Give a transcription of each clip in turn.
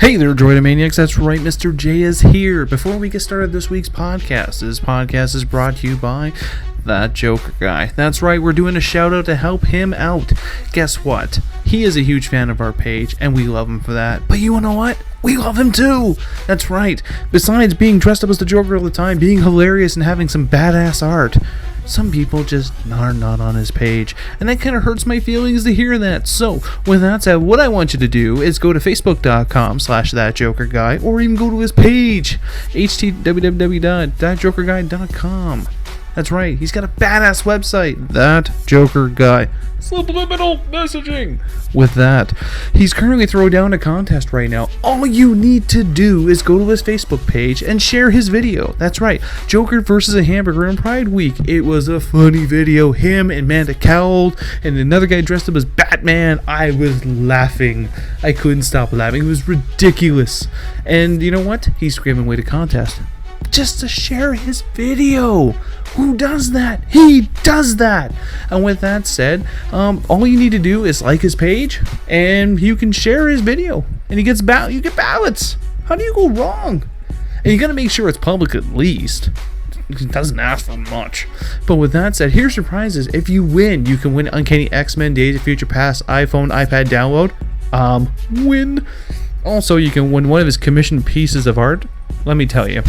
Hey there, Droidomaniacs. That's right, Mr. J is here. Before we get started this week's podcast, this podcast is brought to you by That Joker Guy. That's right, we're doing a shout out to help him out. Guess what? He is a huge fan of our page, and we love him for that. But you know what? We love him too! That's right. Besides being dressed up as the Joker all the time, being hilarious, and having some badass art, some people just are not on his page, and that kind of hurts my feelings to hear that. So, with that said, what I want you to do is go to facebook.com/thatjokerguy, or even go to his page, www.thatjokerguy.com. That's right, he's got a badass website, That Joker Guy. Subliminal messaging. With that, he's currently throwing down a contest right now. All you need to do is go to his Facebook page and share his video. That's right, Joker versus a hamburger on Pride Week. It was a funny video. Him and Manda Cowled and another guy dressed up as Batman. I was laughing. I couldn't stop laughing. It was ridiculous. And you know what? He's giving away the contest just to share his video. Who does that? He does that. And with that said, all you need to do is like his page, and you can share his video, and you get ballots. How do you go wrong? And you got to make sure it's public at least. It doesn't ask for much. But with that said, here's your prizes. If you win, you can win Uncanny X-Men Days of Future Past iPhone, iPad download. Win. Also, you can win one of his commissioned pieces of art. Let me tell you,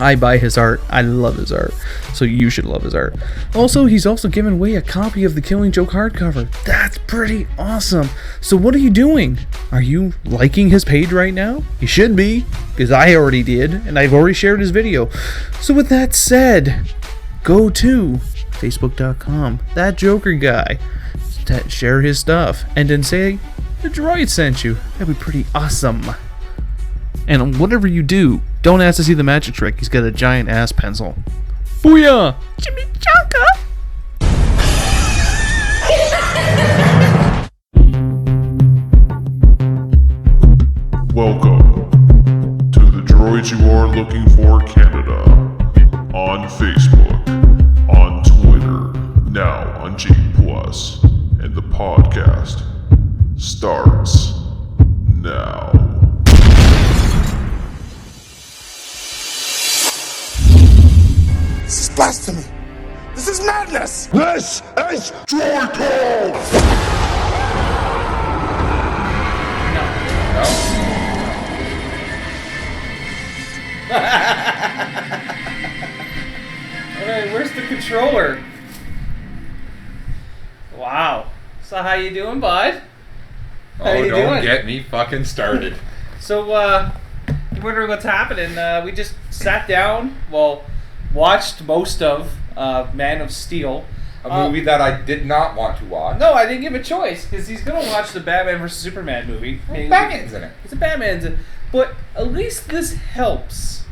I buy his art. I love his art. So you should love his art. Also, he's also given away a copy of the Killing Joke hardcover. That's pretty awesome. So what are you doing? Are you liking his page right now? You should be, because I already did, and I've already shared his video. So with that said, go to facebook.com, That Joker Guy, share his stuff, and then say the droid sent you. That'd be pretty awesome. And whatever you do, don't ask to see the magic trick. He's got a giant ass pencil. Booyah! Jimmy Chunka! Welcome to the Droids You Are Looking For Canada on Facebook, on Twitter, now on G+, and the podcast starts now. This is blasphemy. This is madness. This is Droid Talk! Alright, where's the controller? Wow. So how you doing, bud? How you don't doing? get me fucking started. So, you're wondering what's happening. We just sat down, watched most of Man of Steel. A movie that I did not want to watch. No, I didn't give a choice, because he's going to watch the Batman vs. Superman movie. Well, Batman's in it. It's a Batman's in it. But at least this helps.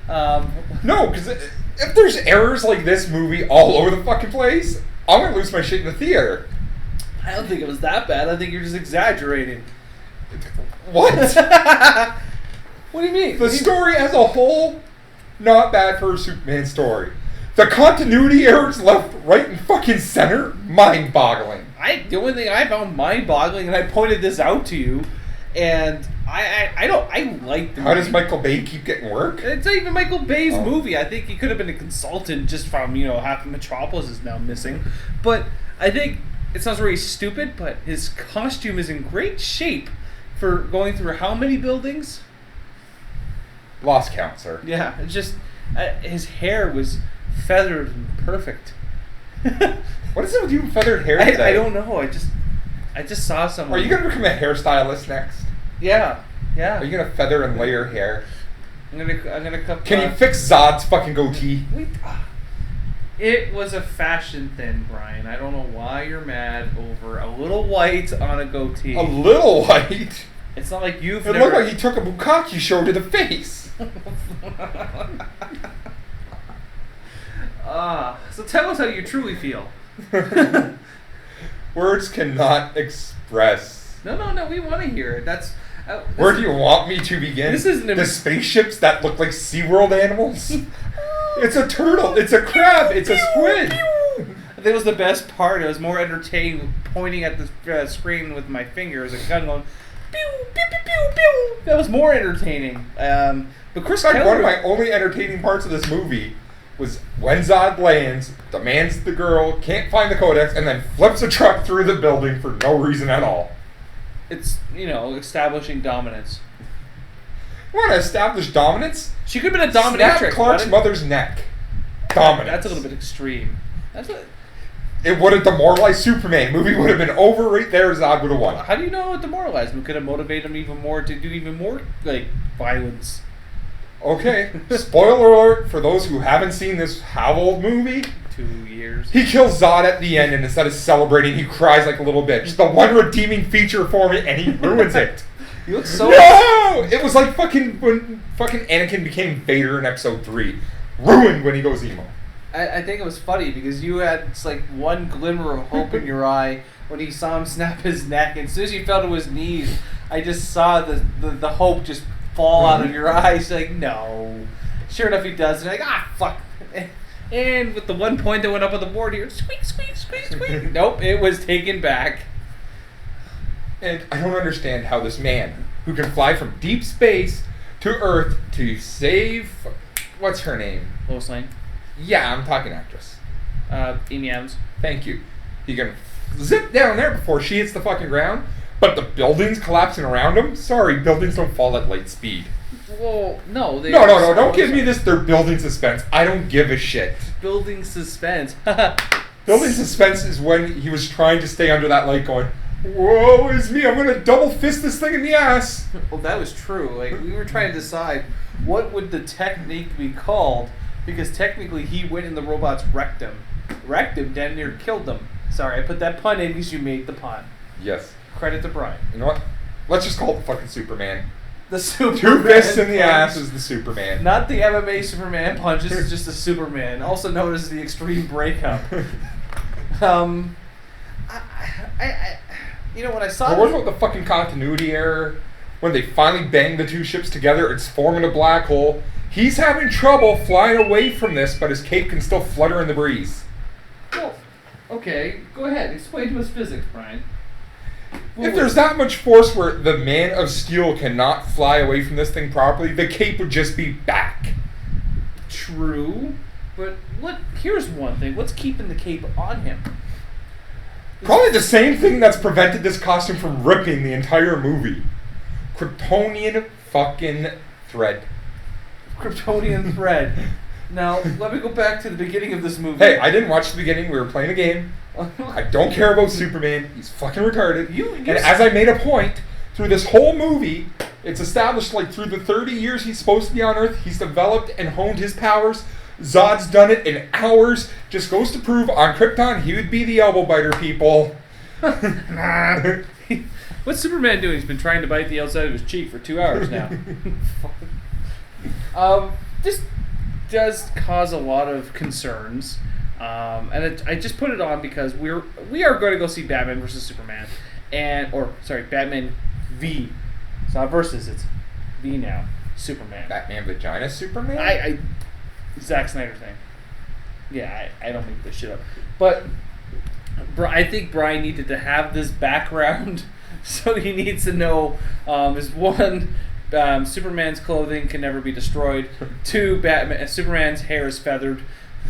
No, because if there's errors like this movie all over the fucking place, I'm going to lose my shit in the theater. I don't think it was that bad. I think you're just exaggerating. What? What do you mean? The story as a whole, not bad for a Superman story. The continuity errors left, right, and fucking center, mind-boggling. The only thing I found mind-boggling, and I pointed this out to you, and I like the How movie. does Michael Bay keep getting work? It's not even Michael Bay's movie. I think he could have been a consultant just from, half of Metropolis is now missing. But I think it sounds really stupid, but his costume is in great shape for going through how many buildings? Lost count, sir. Yeah, it's just his hair was feathered and perfect. What is it with you and feathered hair today? I don't know. I just saw someone. Are you going to become a hairstylist next? Yeah. Are you going to feather and layer hair? I'm gonna cut. Can you fix Zod's fucking goatee? It was a fashion thing, Brian. I don't know why you're mad over a little white on a goatee. A little white? It's not like you've It looked like he took a bukkake show to the face. So tell us how you truly feel. Words cannot express. No, we want to hear it. That's Where do you want me to begin? This isn't the spaceships that look like SeaWorld animals? It's a turtle, it's a crab, it's a squid. I think it was the best part. It was more entertaining pointing at the screen with my finger as a gun going, pew, pew, pew, pew, pew. That was more entertaining. But Chris In fact, one of Keller... my only entertaining parts of this movie was when Zod lands, demands the girl, can't find the codex, and then flips a truck through the building for no reason at all. It's, establishing dominance. You want to establish dominance? She could have been a dominatrix. Snap Clark's mother's neck. Dominance. That's a little bit extreme. It would have demoralized Superman. Movie would have been over right there. Zod would have won. How do you know it demoralized him? It could have motivated him even more to do even more, violence. Okay. Spoiler alert for those who haven't seen this how old movie. 2 years. He kills Zod at the end, and instead of celebrating, he cries like a little bitch. The one redeeming feature for me, and he ruins it. He looks so... No! It was like when Anakin became Vader in Episode 3. Ruined when he goes emo. I think it was funny because you had one glimmer of hope in your eye when he saw him snap his neck. And as soon as he fell to his knees, I just saw the hope just fall out of your eyes. No. Sure enough, he does. And fuck. And with the 1 point that went up on the board here, squeak, squeak, squeak, squeak. Nope, it was taken back. And I don't understand how this man, who can fly from deep space to Earth to save... What's her name? Lois Lane. Yeah, I'm talking actress. Amy Adams. Thank you. He can zip down there before she hits the fucking ground, but the buildings collapsing around him? Sorry, buildings don't fall at light speed. Well, no. No, don't give me this, they're building suspense. I don't give a shit. Building suspense. Building suspense is when he was trying to stay under that light going, whoa, is me, I'm gonna double fist this thing in the ass. Well, that was true. We were trying to decide what would the technique be called, because technically he went in the robot's rectum. Rectum damn near killed them. Sorry, I put that pun in because you made the pun. Yes. Credit to Brian. You know what? Let's just call it the fucking Superman. The Superman. 2 fists in the punch. ass is the Superman. Not the MMA Superman punch. This is just the Superman, also known as the Extreme Breakup. When I saw... But what about the fucking continuity error? When they finally bang the 2 ships together, it's forming a black hole. He's having trouble flying away from this, but his cape can still flutter in the breeze. Well, okay, go ahead. Explain to us physics, Brian. If there's that much force where the Man of Steel cannot fly away from this thing properly, the cape would just be back. True, but here's one thing. What's keeping the cape on him? Probably the same thing that's prevented this costume from ripping the entire movie. Kryptonian fucking thread. Kryptonian thread. Now, let me go back to the beginning of this movie. Hey, I didn't watch the beginning. We were playing a game. I don't care about Superman. He's fucking retarded. And as I made a point, through this whole movie, it's established through the 30 years he's supposed to be on Earth, he's developed and honed his powers. Zod's done it in hours. Just goes to prove on Krypton he would be the elbow biter, people. What's Superman doing? He's been trying to bite the outside of his cheek for 2 hours now. This does cause a lot of concerns. I just put it on because we are going to go see Batman versus Superman, Batman v. It's not versus, it's V now. Superman. Batman vagina Superman? Zack Snyder thing. Yeah, I don't make this shit up. But I think Brian needed to have this background, so he needs to know is one, Superman's clothing can never be destroyed. 2, Superman's hair is feathered.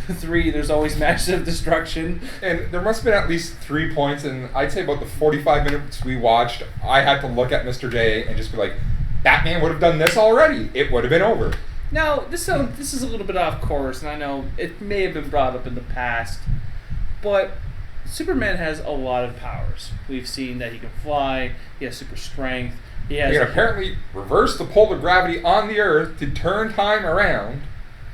3, there's always massive destruction. And there must have been at least 3 points, and I'd say about the 45 minutes we watched, I had to look at Mr. J and just be like, Batman would have done this already. It would have been over. Now, this is a little bit off course, and I know it may have been brought up in the past, but Superman has a lot of powers. We've seen that he can fly, he has super strength, he can apparently reverse the polar gravity on the Earth to turn time around.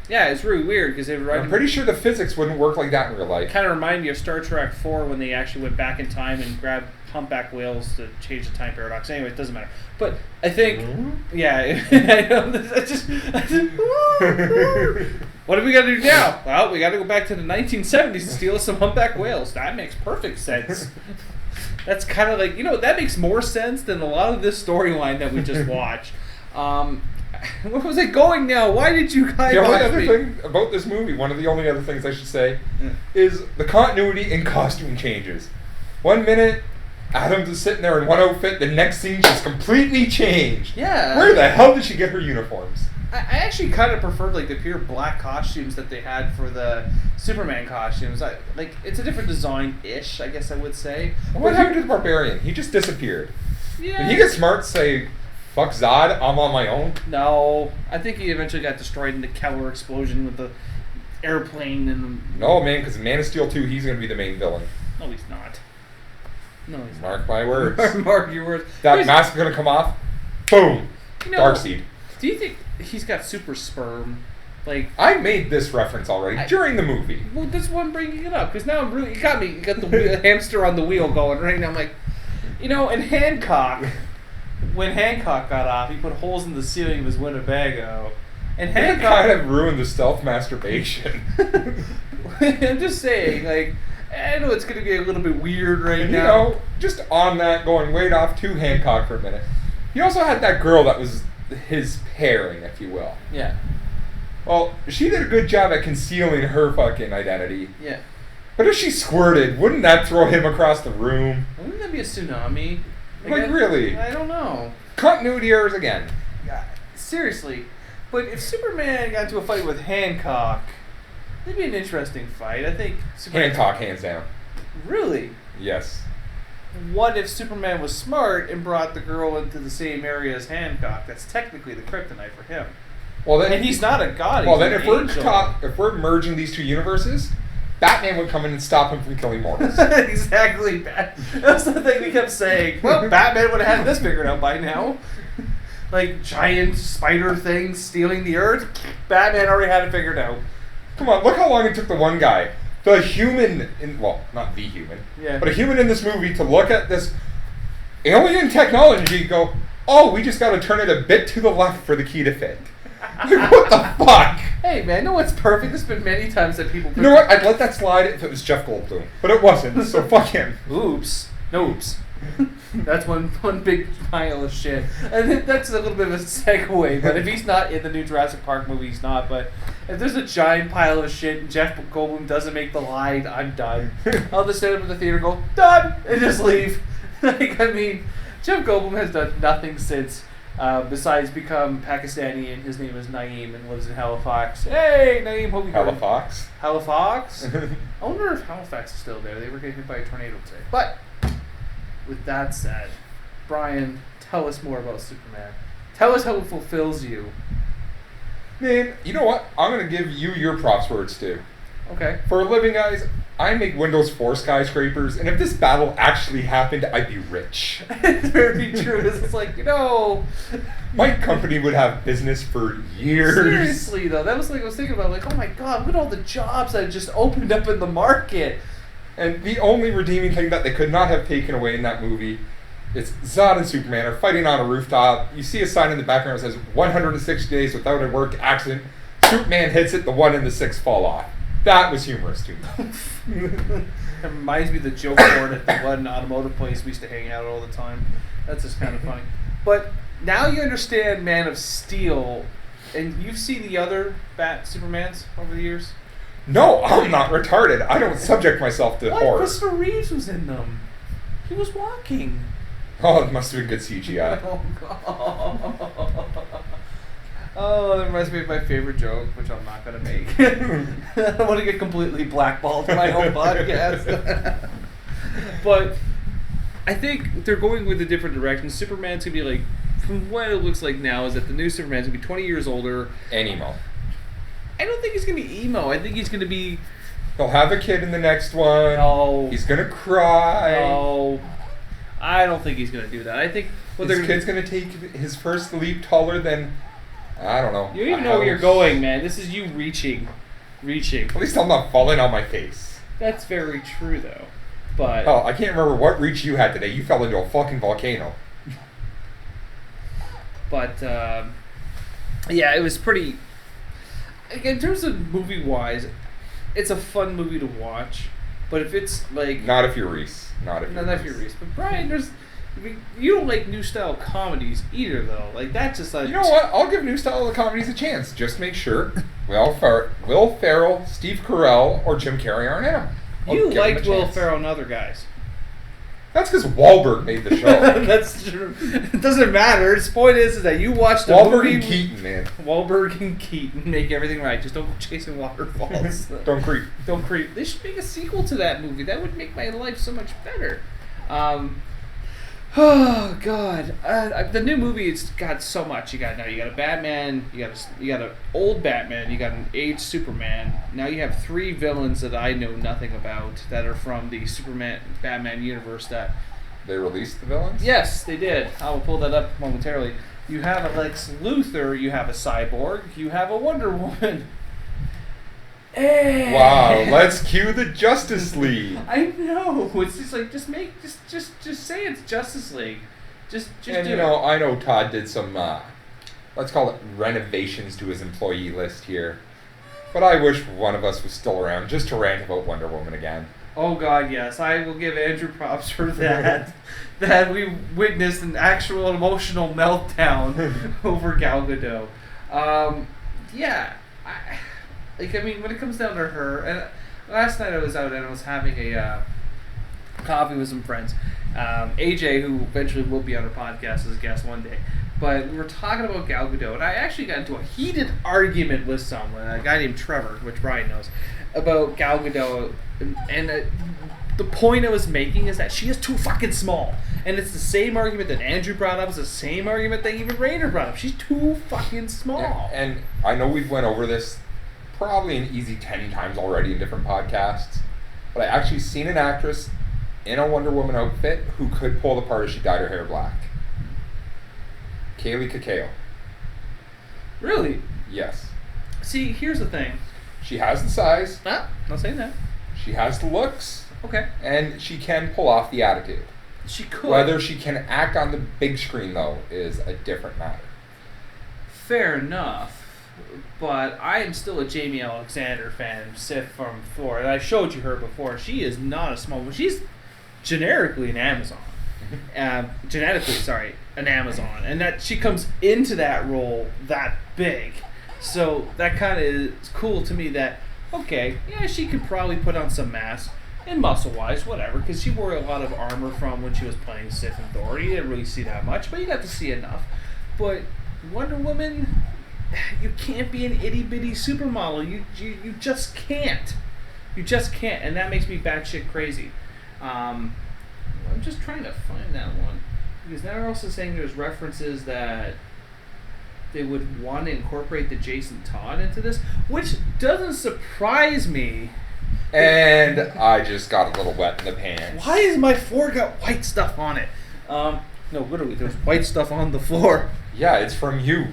Yeah, it's really weird because I'm pretty sure the physics wouldn't work like that in real life. Kind of remind me of Star Trek 4 when they actually went back in time and grabbed humpback whales to change the time paradox. Anyway, it doesn't matter. But I think, yeah, I know. What do we got to do now? Well, we got to go back to the 1970s and steal some humpback whales. That makes perfect sense. That's kind of that makes more sense than a lot of this storyline that we just watched. Where was I going now? Why did you guys... The only other thing about this movie, one of the only other things I should say, is the continuity in costume changes. 1 minute, Adams is sitting there in one outfit. The next scene, she's completely changed. Yeah. Where the hell did she get her uniforms? I actually kind of preferred like the pure black costumes that they had for the Superman costumes. It's a different design-ish, I guess I would say. What happened to the Barbarian? He just disappeared. Yeah. Did he get smart? Say, fuck Zod, I'm on my own. No, I think he eventually got destroyed in the Keller explosion with the airplane and. No, man, because Man of Steel 2, he's going to be the main villain. No, he's not. No, he's Mark my words. not. Mark your words. That mask is going to come off. Boom. Darkseid. Do you think he's got super sperm? Like, I made this reference already during the movie. well, that's why I'm bringing it up because now I'm really you got the hamster on the wheel going right now. I'm like, in Hancock, when Hancock got off, he put holes in the ceiling of his Winnebago, and That Hancock kind of ruined the stealth masturbation. I'm just saying, like, I know it's going to be a little bit weird right And now. just on that, going way off to Hancock for a minute. He also had that girl that was his pairing, if you will. Yeah. Well, she did a good job at concealing her fucking identity. Yeah. But if she squirted, wouldn't that throw him across the room? Wouldn't that be a tsunami? Really? I don't know. Continuity errors again. Yeah, seriously. But if Superman got into a fight with Hancock, it'd be an interesting fight. I think Superman... Hancock, hands down. Really? Yes. What if Superman was smart and brought the girl into the same area as Hancock? That's technically the kryptonite for him. Well, then, And he's not a god. well, he's then an if we're merging these two universes, Batman would come in and stop him from killing mortals. Exactly. That's the thing we kept saying. Well, Batman would have had this figured out by now. Like giant spider things stealing the Earth. Batman already had it figured out. Come on, look how long it took the one guy, the human, not the human, Yeah. but a human in this movie to look at this alien technology and go, oh, we just got to turn it a bit to the left for the key to fit. Like, what the fuck? Hey man, no one's perfect. There's been many times that people. You know what? I'd let that slide if it was Jeff Goldblum, but it wasn't. So fuck him. Oops. No oops. That's one big pile of shit. I think that's a little bit of a segue, but if he's not in the new Jurassic Park movie, he's not. But if there's a giant pile of shit and Jeff Goldblum doesn't make the line, I'm done. I'll just stand up in the theater and go, done! And just leave. Like, I mean, Jeff Goldblum has done nothing since besides become Pakistani, and his name is Naeem and lives in Halifax. Hey, Naeem, hope you Halifax? Halifax? I wonder if Halifax is still there. They were getting hit by a tornado today. But with that said, Brian, tell us more about Superman. Tell us how it fulfills you. Man, you know what? I'm going to give you your props where it's due. Okay. For a living, guys, I make Windows 4 skyscrapers, and if this battle actually happened, I'd be rich. It's very true. It's like, My company would have business for years. seriously though, that was like I was thinking about, like, oh my god, look at all the jobs that just opened up in the market. And the only redeeming thing that they could not have taken away in that movie is Zod and Superman are fighting on a rooftop. You see a sign in the background that says 160 days without a work accident. Superman hits it, the 1 and the 6 fall off. That was humorous to me. It reminds me of the joke board at the one automotive place we used to hang out all the time. That's just kind of funny. But now you understand Man of Steel, and you've seen the other Supermans over the years? No, I'm not retarded. I don't subject myself to What? horror. Christopher Reeves was in them. He was walking. Oh, it must have been good CGI. Oh, God. Oh, that reminds me of my favorite joke, which I'm not going to make. I don't want to get completely blackballed in my own podcast. But I think they're going with a different direction. Superman's going to be like, from what it looks like now, is that the new Superman's going to be 20 years older. And emo. I don't think he's going to be emo. I think he's going to be... He'll have a kid in the next one. No. He's going to cry. No. I don't think he's going to do that. I think... His kid's going to take his first leap taller than... I don't know. You don't even know where you're going, man. This is you reaching. At least I'm not falling on my face. That's very true, though. But... Oh, I can't remember what reach you had today. You fell into a fucking volcano. But, yeah, it was pretty... In terms of movie-wise, it's a fun movie to watch. But if it's, like... Not if you're Reese. Not if you're Reese. But, Brian, you don't like new-style comedies either, though. Like, that's just like... You know what? I'll give new-style comedies a chance. Just make sure Will Ferrell, Steve Carell, or Jim Carrey aren't in them. You liked Will Ferrell and other guys. That's because Wahlberg made the show. That's true. It doesn't matter. His point is that you watched the Wahlberg movie. and Keaton, man. Wahlberg and Keaton make everything right. Just don't go chasing waterfalls. Don't creep. Don't creep. They should make a sequel to that movie. That would make my life so much better. Oh God, the new movie, it's got so much. You got a Batman, you got an old Batman, you got an aged Superman. Now you have 3 villains that I know nothing about that are from the Superman Batman universe. That They released the villains? yes, they did. I will pull that up momentarily. You have a Lex Luthor, you have a Cyborg, you have a Wonder Woman. Hey. Wow, let's cue the Justice League. I know. It's just like just say it's Justice League. Just And do you know, I know Todd did some let's call it renovations to his employee list here. But I wish one of us was still around just to rant about Wonder Woman again. Oh God, yes. I will give Andrew props for that. That we witnessed an actual emotional meltdown over Gal Gadot. Yeah. I mean, when it comes down to her, and last night I was out and I was having a coffee with some friends. AJ, who eventually will be on our podcast as a guest one day, but we were talking about Gal Gadot, and I actually got into a heated argument with someone, a guy named Trevor, which Brian knows, about Gal Gadot, and the point I was making is that she is too fucking small. And it's the same argument that Andrew brought up, it's the same argument that even Rainer brought up. She's too fucking small. And I know we've went over this probably an easy 10 times already in different podcasts, but I actually seen an actress in a Wonder Woman outfit who could pull the part if she dyed her hair black. Kaylee Cuoco. Really? Yes. See, here's the thing. She has the size, Ah, not saying that. she has the looks, Okay. and she can pull off the attitude. She could. Whether she can act on the big screen, though, is a different matter. Fair enough. But I am still a Jamie Alexander fan, Sif from Thor, and I showed you her before. She is not a small one. She's generically an Amazon. An Amazon. And that she comes into that role that big. So that kind of is cool to me that, okay, yeah, she could probably put on some mass, and muscle-wise, whatever, because she wore a lot of armor from when she was playing Sif and Thor. You didn't really see that much, but you got to see enough. But Wonder Woman, you can't be an itty-bitty supermodel. You just can't. You just can't, and that makes me batshit crazy. I'm just trying to find that one. Because they're also saying there's references that they would want to incorporate the Jason Todd into this, which doesn't surprise me. And I just got a little wet in the pants. Why is my floor got white stuff on it? No, literally, there's white stuff on the floor. Yeah, it's from you.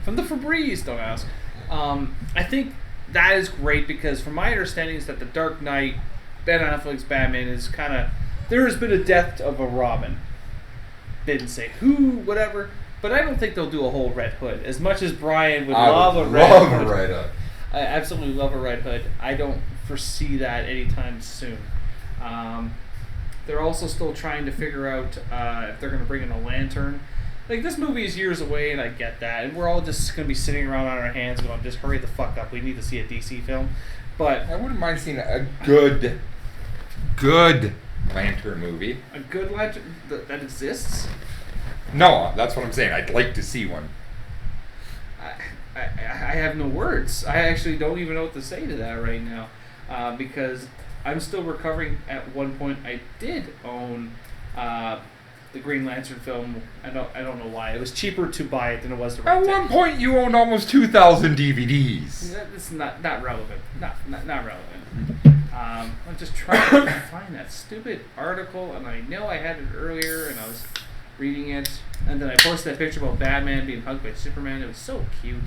From the Febreze, don't ask. I think that is great because from my understanding is that the Dark Knight, Ben Affleck's Batman is kind of, there has been a death of a Robin. They didn't say who, whatever, but I don't think they'll do a whole Red Hood. As much as Brian would love a Red Hood. Red Hood. I absolutely love a Red Hood. I don't foresee that anytime soon. They're also still trying to figure out if they're going to bring in a Lantern. Like, this movie is years away, and I get that. And we're all just going to be sitting around on our hands going, just hurry the fuck up. We need to see a DC film. But I wouldn't mind seeing a good Lantern movie. a good Lantern that exists? No, that's what I'm saying. I'd like to see one. I have no words. I actually don't even know what to say to that right now. Because I'm still recovering. At one point, I did own the Green Lantern film. I don't know why. It was cheaper to buy it than it was to rent At one point, you owned almost 2,000 DVDs. It's not relevant. Not relevant. I'm just trying to find that stupid article, and I know I had it earlier, and I was reading it, and then I posted that picture about Batman being hugged by Superman. It was so cute.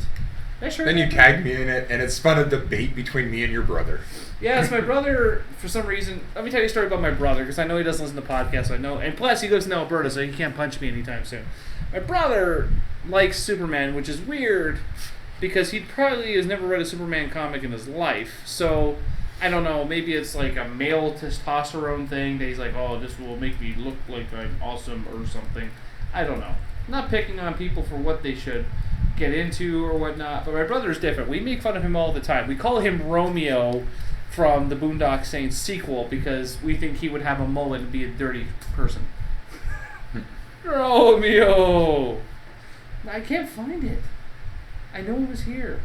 Then you tagged me in it, and it spun a debate between me and your brother. Yeah, it's my brother, for some reason. Let me tell you a story about my brother, because I know he doesn't listen to podcasts, so I know. And plus, he lives in Alberta, so he can't punch me anytime soon. My brother likes Superman, which is weird, because he probably has never read a Superman comic in his life. So, I don't know, maybe it's like a male testosterone thing, that he's like, oh, this will make me look like I'm awesome or something. I don't know. I'm not picking on people for what they should get into or whatnot, but my brother's different. We make fun of him all the time. We call him Romeo from the Boondock Saints sequel because we think he would have a mullet and be a dirty person. Romeo! I can't find it. I know it was here.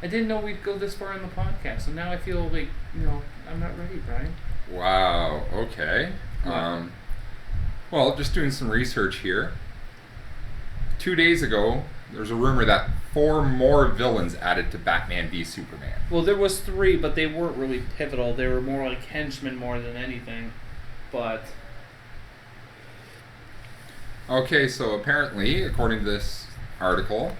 I didn't know we'd go this far in the podcast, so now I feel like, I'm not ready, Brian. Wow, okay. Well, just doing some research here. 2 days ago, there's a rumor that 4 more villains added to Batman v Superman. Well, there was 3, but they weren't really pivotal. They were more like henchmen more than anything. But... Okay, so apparently, according to this article,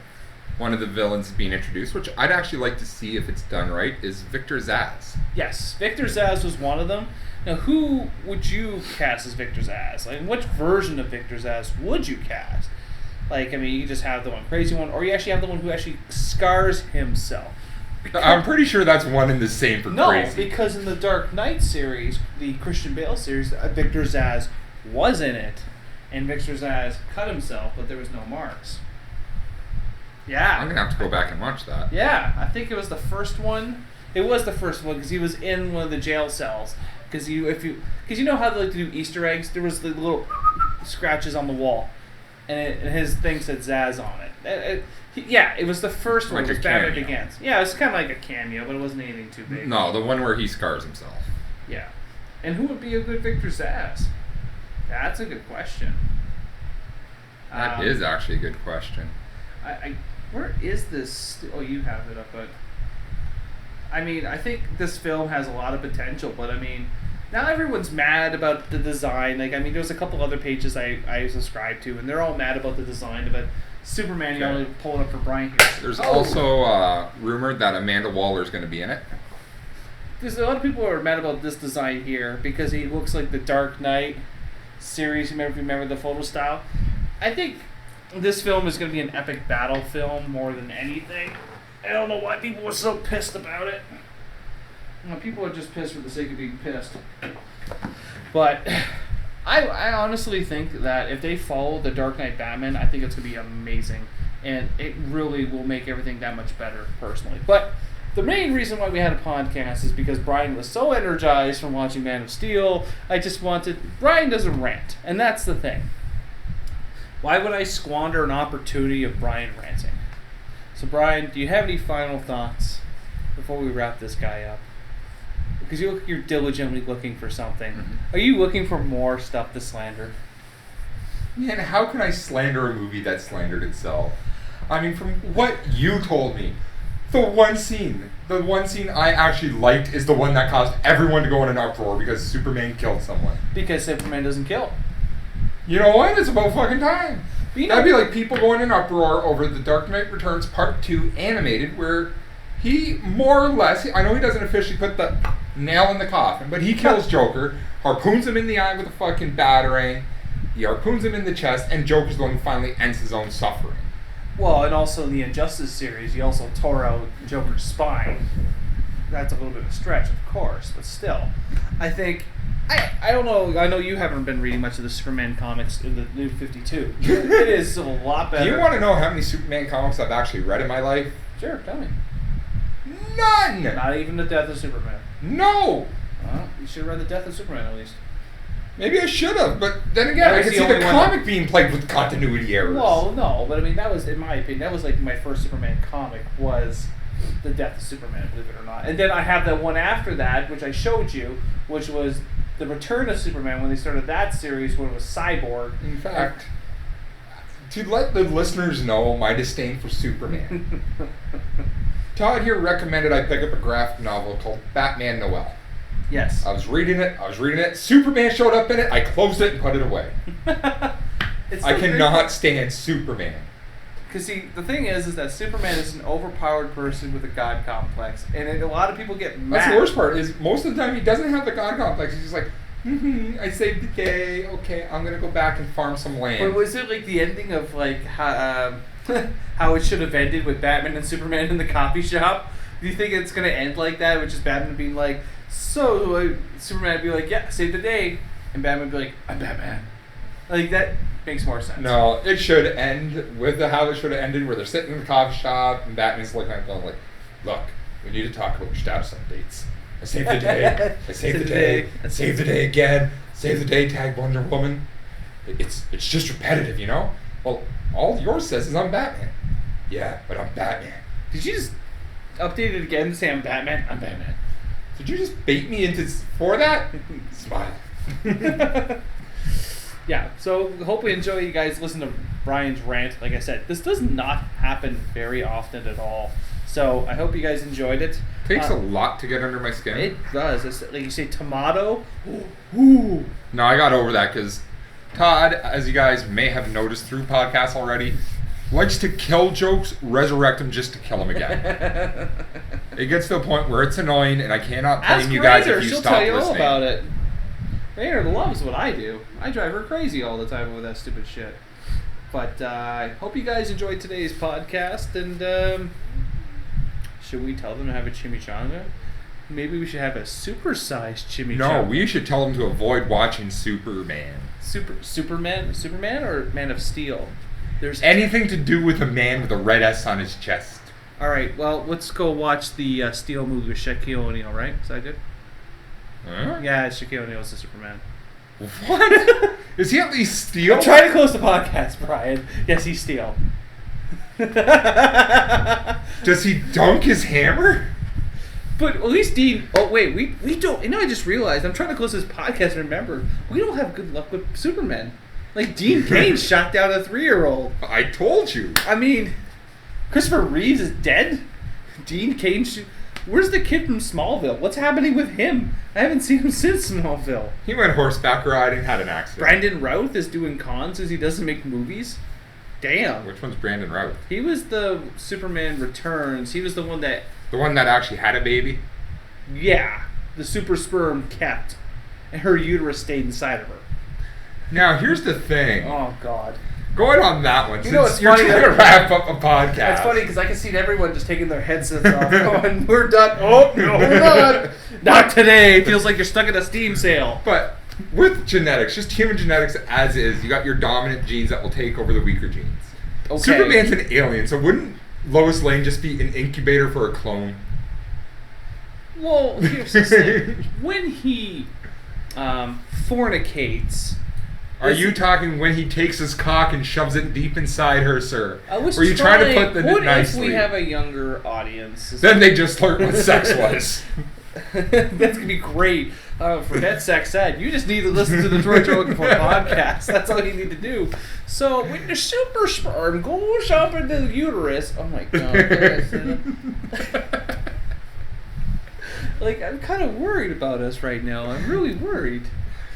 one of the villains being introduced, which I'd actually like to see if it's done right, is Victor Zsasz. Yes, Victor Zsasz was one of them. Now, who would you cast as Victor Zsasz? Like, which version of Victor Zsasz would you cast? Like, I mean, you just have the one crazy one, or you actually have the one who actually scars himself. I'm pretty sure that's one and the same for crazy. No, because in the Dark Knight series, the Christian Bale series, Victor Zsasz was in it, and Victor Zsasz cut himself, but there was no marks. Yeah. I'm going to have to go back and watch that. Yeah, I think it was the first one. It was the first one because he was in one of the jail cells. Because you know how they like to do Easter eggs? There was the little scratches on the wall, and his thing said Zaz on it. It was the first one. Like It was a Batman cameo. Begins. Yeah, it was kind of like a cameo, but it wasn't anything too big. No, the one where he scars himself. Yeah. And who would be a good Victor Zsasz? That's a good question. That is actually a good question. Where is this? Oh, you have it up, but I mean, I think this film has a lot of potential, but I mean, now everyone's mad about the design. Like, I mean, there's a couple other pages I subscribe to, and they're all mad about the design of it. Superman, you only pulling up for Brian here. There's also rumored that Amanda Waller's going to be in it. There's a lot of people who are mad about this design here because he looks like the Dark Knight series. Remember the photo style? I think this film is going to be an epic battle film more than anything. I don't know why people were so pissed about it. People are just pissed for the sake of being pissed. But I honestly think that if they follow the Dark Knight Batman, I think it's going to be amazing. And it really will make everything that much better, personally. But the main reason why we had a podcast is because Brian was so energized from watching Man of Steel. Brian doesn't rant. And that's the thing. Why would I squander an opportunity of Brian ranting? So, Brian, do you have any final thoughts before we wrap this guy up? Because you're diligently looking for something. Mm-hmm. Are you looking for more stuff to slander? Man, how can I slander a movie that slandered itself? I mean, from what you told me, the one scene I actually liked is the one that caused everyone to go in an uproar because Superman killed someone. Because Superman doesn't kill. You know what? It's about fucking time. You know- That'd be like people going in uproar over The Dark Knight Returns Part 2 animated, where he more or less, I know he doesn't officially put the nail in the coffin, but he kills Joker, harpoons him in the eye with a fucking batarang, he harpoons him in the chest, and Joker's the one who finally ends his own suffering. Well, and also in the Injustice series, he also tore out Joker's spine. That's a little bit of a stretch, of course, but still. I think... I don't know. I know you haven't been reading much of the Superman comics in the New 52. It is a lot better. Do you want to know how many Superman comics I've actually read in my life? Sure, tell me. None! Not even The Death of Superman. No! Well, you should have read The Death of Superman at least. Maybe I should have, but then again, That I was could the see the only one comic being played with continuity errors. Well, no, but I mean, that was, in my opinion, that was like my first Superman comic was The Death of Superman, believe it or not. And then I have the one after that, which I showed you, which was The Return of Superman, when they started that series, when it was Cyborg. In fact, to let the listeners know my disdain for Superman, Todd here recommended I pick up a graphic novel called Batman Noel. Yes. I was reading it, Superman showed up in it, I closed it and put it away. It's I so great. cannot stand Superman. Because, see, the thing is that Superman is an overpowered person with a god complex. And a lot of people get mad. That's the worst part, is most of the time he doesn't have the god complex. He's just like, I saved the day, okay, I'm going to go back and farm some land. But was it like the ending of like how it should have ended with Batman and Superman in the coffee shop? Do you think it's going to end like that, which is Batman being like, so Superman would be like, yeah, save the day. And Batman would be like, I'm Batman. Like, that makes more sense. No, it should end with how it should have ended, where they're sitting in the coffee shop and Batman's looking at them like, look, we need to talk about your status updates. I saved the day. I saved the day. I saved the day again. Save the day, tag Wonder Woman. It's just repetitive, you know? Well, all yours says is I'm Batman. Yeah, but I'm Batman. Did you just update it again and say I'm Batman? I'm Batman. Did you just bait me into for that? Smile. Yeah, so hopefully enjoy you guys listen to Brian's rant. Like I said, this does not happen very often at all. So I hope you guys enjoyed it. Takes a lot to get under my skin. It does. It's, like you say, tomato. Ooh. No, I got over that because Todd, as you guys may have noticed through podcasts already, likes to kill jokes, resurrect them just to kill them again. It gets to a point where it's annoying and I cannot blame you guys if you She'll stop tell you listening. all about it. Rainer loves what I do. I drive her crazy all the time with that stupid shit. But I hope you guys enjoyed today's podcast. And should we tell them to have a chimichanga? Maybe we should have a supersized chimichanga. No, we should tell them to avoid watching Superman. Superman or Man of Steel? There's Anything to do with a man with a red S on his chest. All right, well, let's go watch the Steel movie with Shaquille O'Neal, right? Is that good? Huh? Yeah, Shaquille O'Neal's the Superman. What? Is he at least Steel? I'm trying to close the podcast, Brian. Yes, he's Steel. Does he dunk his hammer? But at least Dean... Oh, wait, we don't... You know, I just realized, I'm trying to close this podcast and remember, we don't have good luck with Superman. Like, Dean Cain shot down a 3-year-old. I told you. I mean, Christopher Reeves is dead? Dean Cain... Where's the kid from Smallville? What's happening with him? I haven't seen him since Smallville. He went horseback riding, had an accident. Brandon Routh is doing cons as he doesn't make movies? Damn. Which one's Brandon Routh? He was the Superman Returns. He was the one that... The one that actually had a baby? Yeah. The super sperm kept. And her uterus stayed inside of her. Now, here's the thing. Oh, God. Going on that one, You know, since it's you're funny trying to wrap up a podcast. That's funny because I can see everyone just taking their headsets off going, we're done. Oh, no, we're not. Not today. It feels like you're stuck in a steam sail. But with genetics, just human genetics as is, you got your dominant genes that will take over the weaker genes. Okay. Superman's an alien, so wouldn't Lois Lane just be an incubator for a clone? Well, here's the thing. When he fornicates... Are you talking when he takes his cock and shoves it deep inside her, sir? I was Or are you trying to put the what nicely? if we have a younger audience? Then they just learned what sex was. That's going to be great. For that sex ed, you just need to listen to the Troy Looking For podcast. That's all you need to do. So, when the super sperm goes up into the uterus... Oh, my God. Like, I'm kind of worried about us right now. I'm really worried.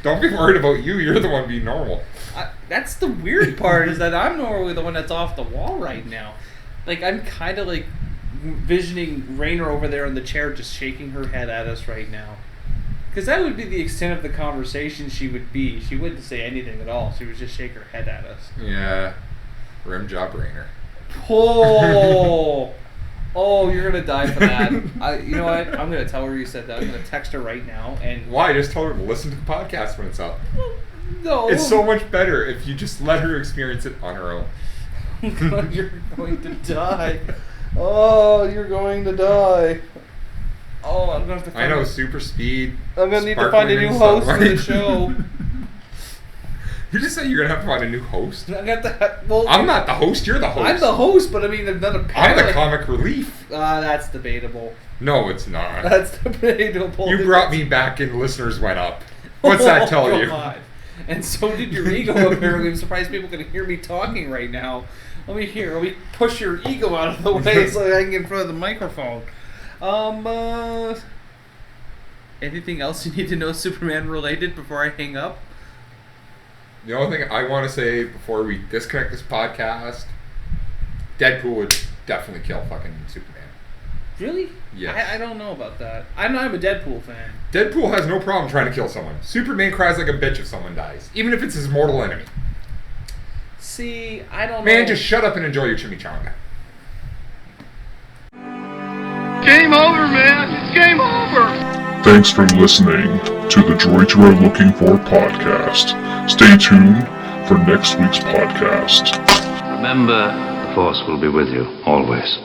Don't be worried about you. You're the one being normal. That's the weird part, is that I'm normally the one that's off the wall right now. Like, I'm kind of like visioning Rainer over there in the chair just shaking her head at us right now. Because that would be the extent of the conversation she would be. She wouldn't say anything at all. She would just shake her head at us. Yeah. Rim job Rainer. Oh! Oh, you're going to die for that. You know what? I'm going to tell her you said that. I'm going to text her right now. And Why? Just tell her to listen to the podcast when it's up. no. It's so much better if you just let her experience it on her own. God, you're going to die. Oh, you're going to die. Oh, I'm going to have to find I know, super speed. I'm going to need to find a new host for the show. You just said you're going to have to find a new host? I got that. Well, I'm not the host, you're the host. I'm the host, but I mean, there's not a I'm the comic relief. That's debatable. No, it's not. That's debatable. You brought me back and listeners went up. What's that tell you? God. And so did your ego, apparently. I'm surprised people can hear me talking right now. Let me push your ego out of the way so I can get in front of the microphone. Anything else you need to know Superman related before I hang up? The only thing I want to say before we disconnect this podcast, Deadpool would definitely kill fucking Superman. Really? Yes. I don't know about that. I'm a Deadpool fan. Deadpool has no problem trying to kill someone. Superman cries like a bitch if someone dies, even if it's his mortal enemy. See, I don't know. Man, just shut up and enjoy your chimichanga. Game over, man. It's game over. Thanks for listening to the Droids You Are Looking For podcast. Stay tuned for next week's podcast. Remember, the Force will be with you, always.